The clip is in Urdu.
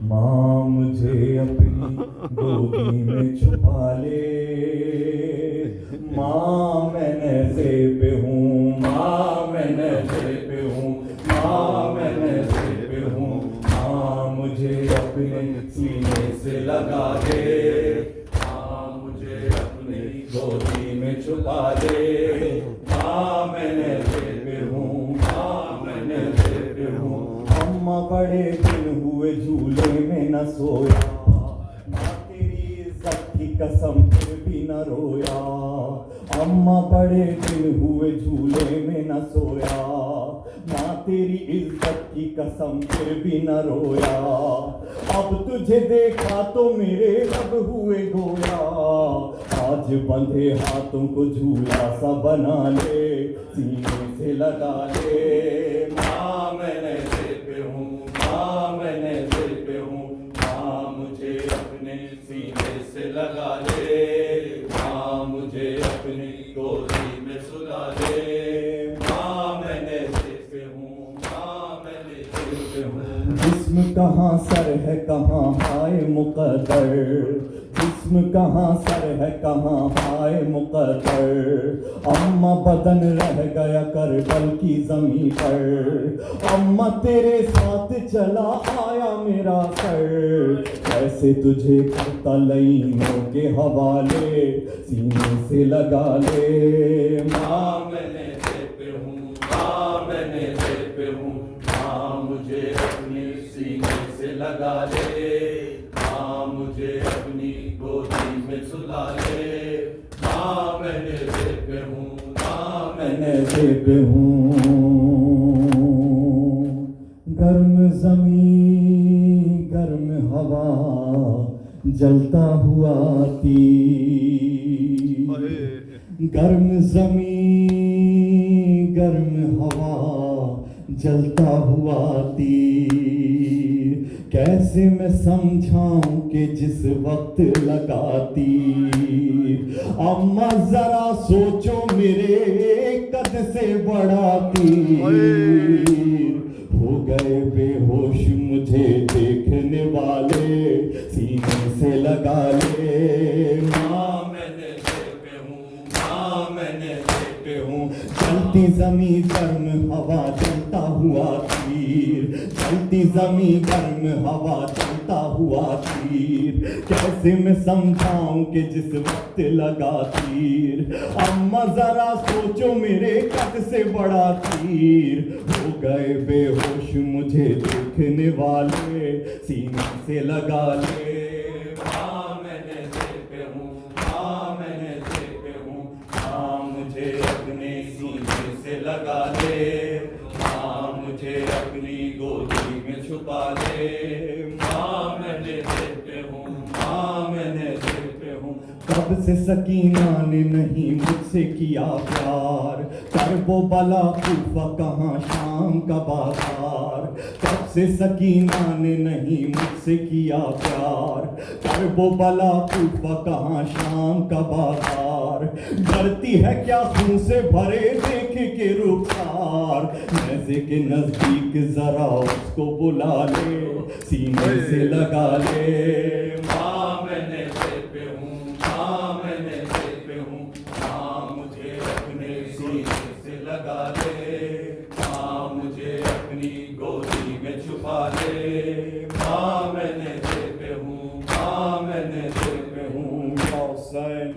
ماں مجھے اپنی گودی میں چھپا لے، ماں میں نشے پہ ہوں، ماں میں نشے پہ ہوں، ماں میں نشے پہ ہوں، ماں مجھے اپنے سینے سے لگا لے، ماں مجھے اپنی گودی میں چھپا لے، ماں میں نشے پہ ہوں، ماں میں نشے پہ ہوں، اماں بڑے دن ہوئے جھولے میں نہ سویا، ماں تیری عزت کی قسم پھر بھی نہ رویا، اماں بڑے دن ہوئے جھولے میں نہ سویا، ماں تیری عزت کی قسم پھر بھی نہ رویا، اب تجھے دیکھا تو میرے لب ہوئے گویا، آج بندھے ہاتھوں کو جھولا سا بنا لے، سینے سے لگا لے، ماں میں نشے پہ ہوں، ماں میں نشے پہ ہوں، ماں مجھے اپنے سینے سے لگا لے، ماں مجھے اپنی گودی میں سلا لے، ماں میں نشے پہ ہوں، ماں میں نشے پہ ہوں، جسم کہاں سر ہے کہاں ہائے مقدر، جسم کہاں سر ہے کہاں ہائے مقدر، اماں بدن رہ گیا کربل کی زمین پر، اماں تیرے ساتھ چلا آیا میرا سر، کیسے تجھے کرتا لئیموں کے حوالے، سینے سے لگا لے، ماں میں نشے پہ ہوں، ماں میں نشے پہ ہوں، ماں مجھے اپنی سینے سے لگا لے، ماں مجھے اپنی گودی میں سلا لے، ماں میں نشے پہ ہوں، ماں میں نشے پہ ہوں، گرم زمین گرم ہوا جلتا ہوا تیر، گرم زمین گرم ہوا جلتا ہوا تیر، کیسے میں سمجھاؤں کہ جس وقت لگا تیر، اماں ذرا سوچو میرے قد سے بڑا تیر، ہو گئے بے ہوش مجھے دیکھنے والے، سینے سے لگا لے، ماں میں نشے پہ ہوں، ماں میں نشے پہ ہوں، چلتی زمین گرم ہوا چلتا ہوا تیر، چلتی زمین گرم ہوا چلتا ہوا تیر، کیسے میں سمجھاؤں کہ جس وقت لگا تیر، اماں ذرا سوچو میرے قد سے بڑا تیر، ہو گئے بے ہوش مجھے دیکھنے والے، سینے سے لگا لے، ماں میں نشے پہ ہوں، ماں میں نشے پہ ہوں، ماں مجھے اپنے سینے سے لگا لے، ماں مجھے اپنی گودی میں چھپا لے، ماں میں نشے پہ ہوں، ماں میں نشے پہ ہوں، کب سے سکینہ نے نہیں مجھ سے کیا پیار، کرب و بلا کوفہ کہاں شام کا بازار، کب سے سکینہ نے نہیں مجھ سے کیا پیار، کرب و بلا کوفہ کہاں شام کا بازار، ڈرتی ہے کیا خون سے بھرے دیکھ کے رخسار، نیزے کے نزدیک ذرا اس کو بلا لے، سینے سے لگا لے، ماں میں نشے پہ ہوں، ماں میں نشے پہ ہوں، ماں مجھے اپنے سینے سے لگا لے، ماں مجھے اپنی گودی میں چھپا لے، ماں میں نشے پہ ہوں، ماں میں نشے پہ ہوں، یا حسین